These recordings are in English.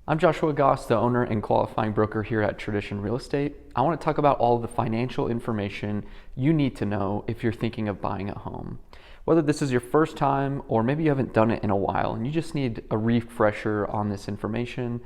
I'm Joshua Goss, the owner and qualifying broker here at Tradition Real Estate. I want to talk about all of the financial information you need to know if you're thinking of buying a home. Whether this is your first time or maybe you haven't done it in a while and you just need a refresher on this information,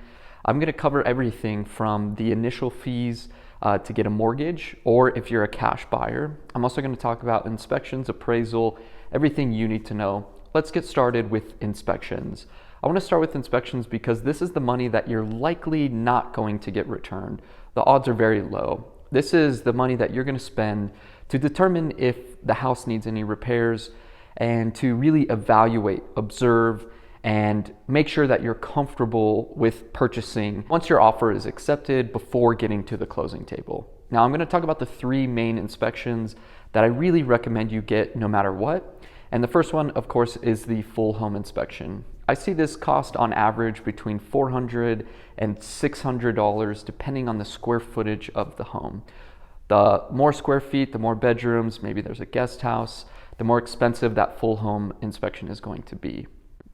I'm going to cover everything from the initial fees to get a mortgage, or if you're a cash buyer. I'm also going to talk about inspections, appraisal, everything you need to know. Let's get started with inspections. I want to start with inspections because this is the money that you're likely not going to get returned. The odds are very low. This is the money that you're going to spend to determine if the house needs any repairs and to really evaluate, observe, and make sure that you're comfortable with purchasing once your offer is accepted before getting to the closing table. Now, I'm going to talk about the three main inspections that I really recommend you get no matter what. And the first one, of course, is the full home inspection. I see this cost on average between $400 and $600 depending on the square footage of the home. The more square feet, the more bedrooms, maybe there's a guest house, the more expensive that full home inspection is going to be.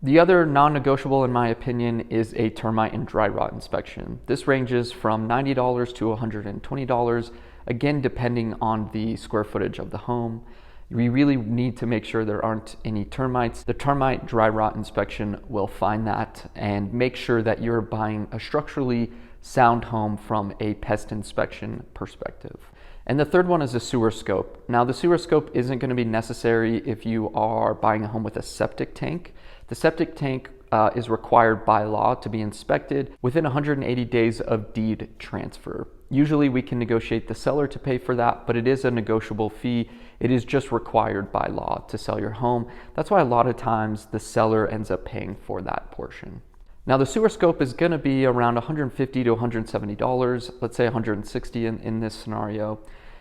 The other non-negotiable, in my opinion, is a termite and dry rot inspection. This ranges from $90 to $120, again, depending on the square footage of the home. We really need to make sure there aren't any termites. The termite dry rot inspection will find that and make sure that you're buying a structurally sound home from a pest inspection perspective. And the third one is a sewer scope. Now, the sewer scope isn't going to be necessary if you are buying a home with a septic tank. The septic tank is required by law to be inspected within 180 days of deed transfer. Usually we can negotiate the seller to pay for that, but it is a negotiable fee. It is just required by law to sell your home. That's why a lot of times the seller ends up paying for that portion. Now, the sewer scope is going to be around $150 to $170, let's say $160 in this scenario.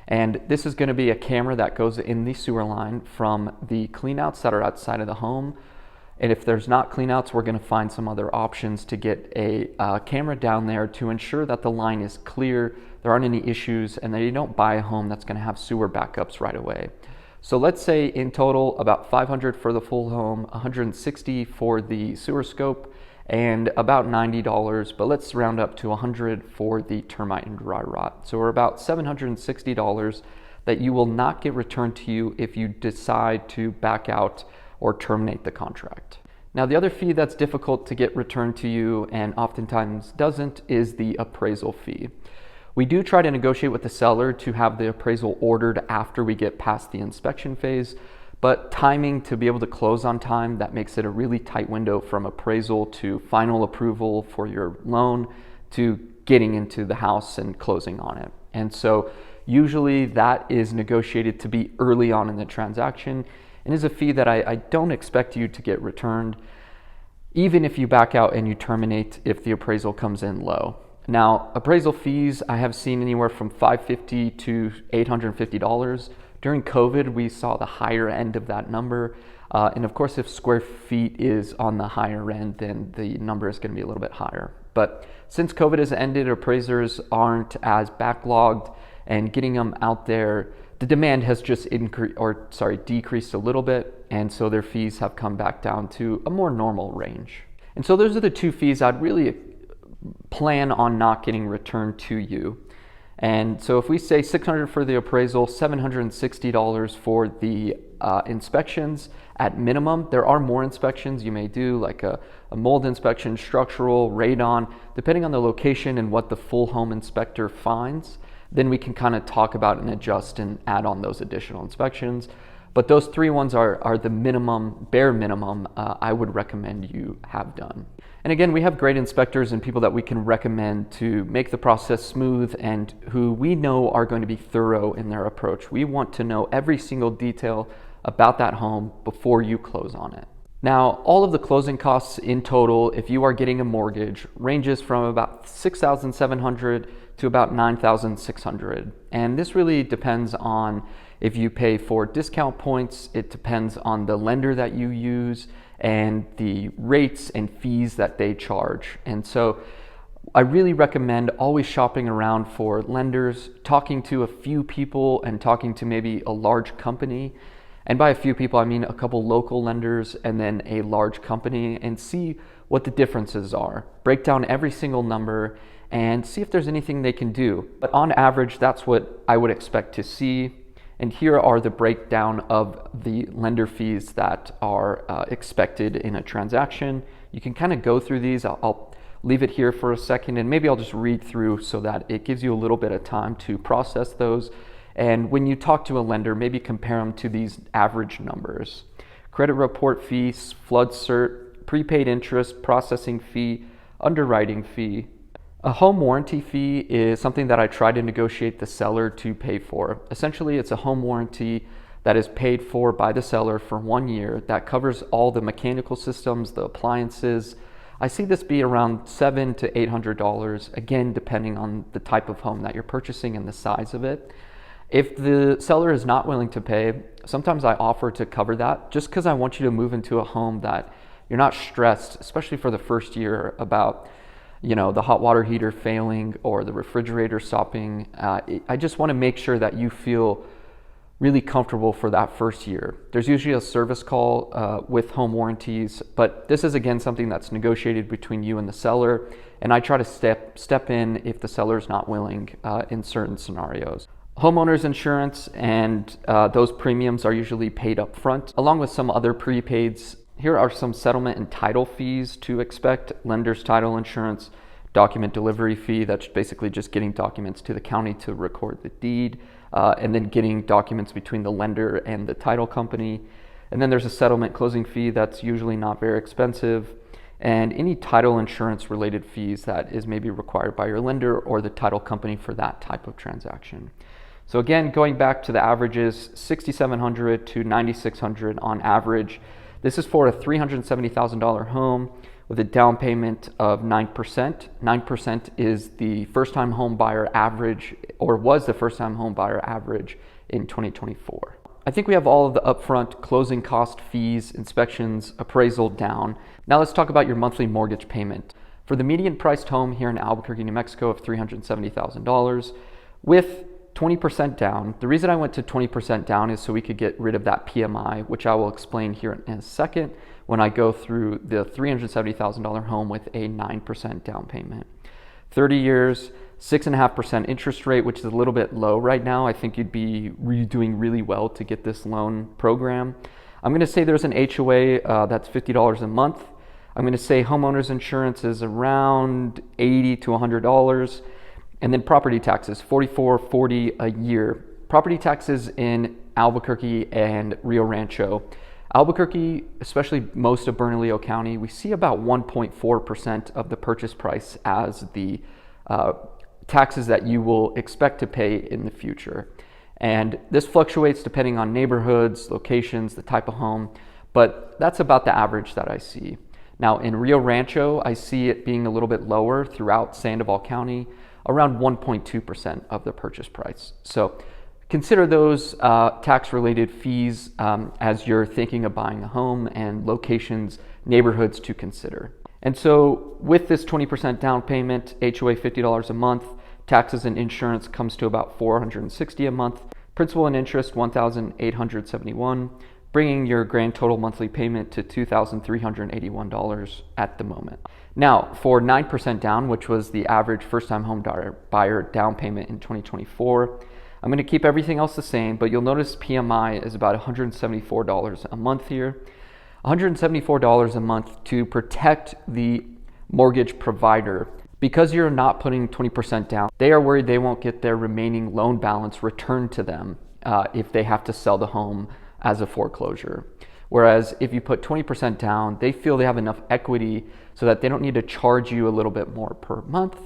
And this is going to be a camera that goes in the sewer line from the cleanouts that are outside of the home. And if there's not cleanouts, we're going to find some other options to get a camera down there to ensure that the line is clear, there aren't any issues, and that you don't buy a home that's going to have sewer backups right away. So let's say in total about $500 for the full home, $160 for the sewer scope, and about $90, but let's round up to $100 for the termite and dry rot. So we're about $760 that you will not get returned to you if you decide to back out or terminate the contract. Now, the other fee that's difficult to get returned to you and oftentimes doesn't is the appraisal fee. We do try to negotiate with the seller to have the appraisal ordered after we get past the inspection phase, but timing to be able to close on time, that makes it a really tight window from appraisal to final approval for your loan to getting into the house and closing on it. And so usually that is negotiated to be early on in the transaction and is a fee that I don't expect you to get returned, even if you back out and you terminate if the appraisal comes in low. Now, appraisal fees I have seen anywhere from $550 to $850. During COVID, we saw the higher end of that number. And of course, if square feet is on the higher end, then the number is going to be a little bit higher. But since COVID has ended, appraisers aren't as backlogged, and getting them out there, the demand has just decreased a little bit, and so their fees have come back down to a more normal range. And so those are the two fees I'd really plan on not getting returned to you. And so if we say $600 for the appraisal, $760 for the inspections at minimum. There are more inspections you may do, like a mold inspection, structural, radon, depending on the location and what the full home inspector finds. Then we can kind of talk about and adjust and add on those additional inspections. But those three ones are the minimum, bare minimum, I would recommend you have done. And again, we have great inspectors and people that we can recommend to make the process smooth and who we know are going to be thorough in their approach. We want to know every single detail about that home before you close on it. Now, all of the closing costs in total, if you are getting a mortgage, ranges from about $6,700 to about $9,600. And this really depends on if you pay for discount points, it depends on the lender that you use and the rates and fees that they charge. And so I really recommend always shopping around for lenders, talking to a few people and talking to maybe a large company. And by a few people, I mean a couple local lenders and then a large company, and see what the differences are, break down every single number, and see if there's anything they can do. But on average, that's what I would expect to see. And here are the breakdown of the lender fees that are expected in a transaction. You can kind of go through these. I'll leave it here for a second, and maybe I'll just read through so that it gives you a little bit of time to process those. And when you talk to a lender, maybe compare them to these average numbers. Credit report fees, flood cert, prepaid interest, processing fee, underwriting fee. A home warranty fee is something that I try to negotiate the seller to pay for. Essentially, it's a home warranty that is paid for by the seller for 1 year that covers all the mechanical systems, the appliances. I see this be around $700 to $800, again, depending on the type of home that you're purchasing and the size of it. If the seller is not willing to pay, sometimes I offer to cover that just because I want you to move into a home that you're not stressed, especially for the first year, about the hot water heater failing or the refrigerator stopping. I just want to make sure that you feel really comfortable for that first year. There's usually a service call with home warranties, but this is again something that's negotiated between you and the seller, and I try to step in if the seller is not willing in certain scenarios. Homeowners insurance and those premiums are usually paid up front, along with some other prepaids. Here are some settlement and title fees to expect. Lender's title insurance, document delivery fee, that's basically just getting documents to the county to record the deed, and then getting documents between the lender and the title company. And then there's a settlement closing fee that's usually not very expensive, and any title insurance related fees that is maybe required by your lender or the title company for that type of transaction. So again, going back to the averages, $6,700 to $9,600 on average. This is for a $370,000 home with a down payment of 9%. 9% is the first-time home buyer average, or was the first-time home buyer average in 2024. I think we have all of the upfront closing cost fees, inspections, appraisal down. Now let's talk about your monthly mortgage payment. For the median priced home here in Albuquerque, New Mexico of $370,000 with 20% down. The reason I went to 20% down is so we could get rid of that PMI, which I will explain here in a second when I go through the $370,000 home with a 9% down payment. 30 years, 6.5% interest rate, which is a little bit low right now. I think you'd be doing really well to get this loan program. I'm going to say there's an HOA that's $50 a month. I'm going to say homeowners insurance is around $80 to $100. And then property taxes, $44.40 a year. Property taxes in Albuquerque and Rio Rancho. Albuquerque, especially most of Bernalillo County, we see about 1.4% of the purchase price as the taxes that you will expect to pay in the future. And this fluctuates depending on neighborhoods, locations, the type of home, but that's about the average that I see. Now in Rio Rancho, I see it being a little bit lower throughout Sandoval County, around 1.2% of the purchase price. So consider those tax-related fees as you're thinking of buying a home, and locations, neighborhoods to consider. And so with this 20% down payment, HOA $50 a month, taxes and insurance comes to about $460 a month, principal and interest $1,871, bringing your grand total monthly payment to $2,381 at the moment. Now, for 9% down, which was the average first-time home buyer down payment in 2024, I'm going to keep everything else the same, but you'll notice PMI is about $174 a month here. $174 a month to protect the mortgage provider. Because you're not putting 20% down, they are worried they won't get their remaining loan balance returned to them if they have to sell the home as a foreclosure. Whereas if you put 20% down, they feel they have enough equity so that they don't need to charge you a little bit more per month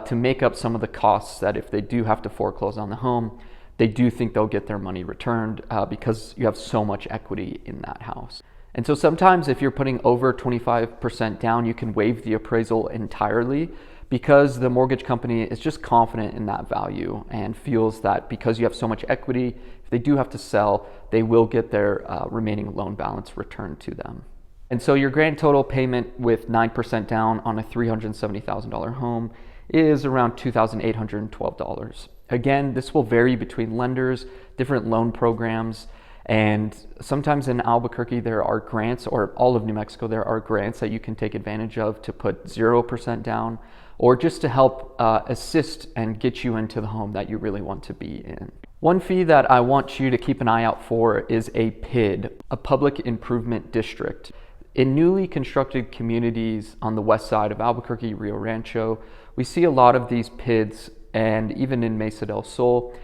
to make up some of the costs that if they do have to foreclose on the home, they do think they'll get their money returned because you have so much equity in that house. And so sometimes if you're putting over 25% down, you can waive the appraisal entirely because the mortgage company is just confident in that value and feels that because you have so much equity, if they do have to sell, they will get their remaining loan balance returned to them. And so your grand total payment with 9% down on a $370,000 home is around $2,812. Again, this will vary between lenders, different loan programs, And sometimes in Albuquerque, there are grants, or all of New Mexico, there are grants that you can take advantage of to put 0% down, or just to help assist and get you into the home that you really want to be in. One fee that I want you to keep an eye out for is a PID, a Public Improvement District. In newly constructed communities on the west side of Albuquerque, Rio Rancho, we see a lot of these PIDs, and even in Mesa del Sol.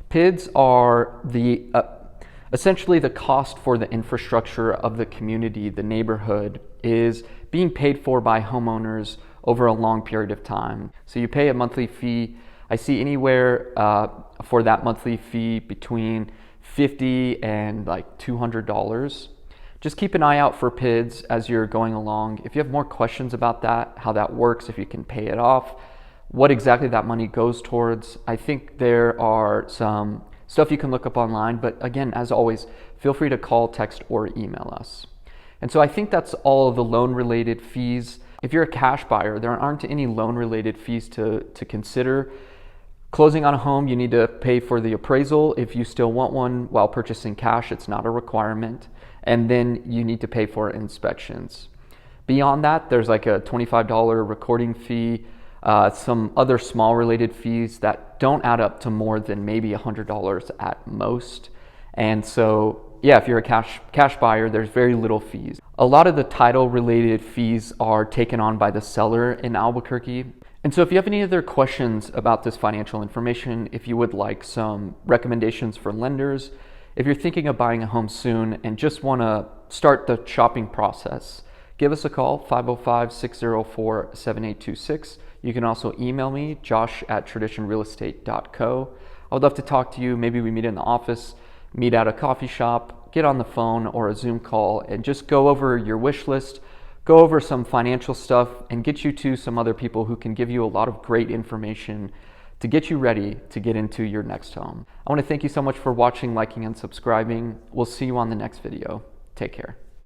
PIDs are essentially the cost for the infrastructure of the community, the neighborhood, is being paid for by homeowners over a long period of time. So you pay a monthly fee. I see anywhere for that monthly fee between $50 and like $200. Just keep an eye out for PIDs as you're going along. If you have more questions about that, how that works, if you can pay it off, what exactly that money goes towards, I think there are some stuff you can look up online. But again, as always, feel free to call, text, or email us. And so I think that's all of the loan-related fees. If you're a cash buyer, there aren't any loan-related fees to consider. Closing on a home, you need to pay for the appraisal. If you still want one while purchasing cash, it's not a requirement. And then you need to pay for inspections. Beyond that, there's like a $25 recording fee, some other small related fees that don't add up to more than maybe $100 at most. And so, yeah, if you're a cash buyer, there's very little fees. A lot of the title related fees are taken on by the seller in Albuquerque. And so if you have any other questions about this financial information, if you would like some recommendations for lenders, if you're thinking of buying a home soon and just want to start the shopping process, give us a call, 505-604-7826. You can also email me, josh@traditionrealestate.co. I would love to talk to you. Maybe we meet in the office, meet at a coffee shop, get on the phone or a Zoom call, and just go over your wish list, go over some financial stuff, and get you to some other people who can give you a lot of great information to get you ready to get into your next home. I want to thank you so much for watching, liking, and subscribing. We'll see you on the next video. Take care.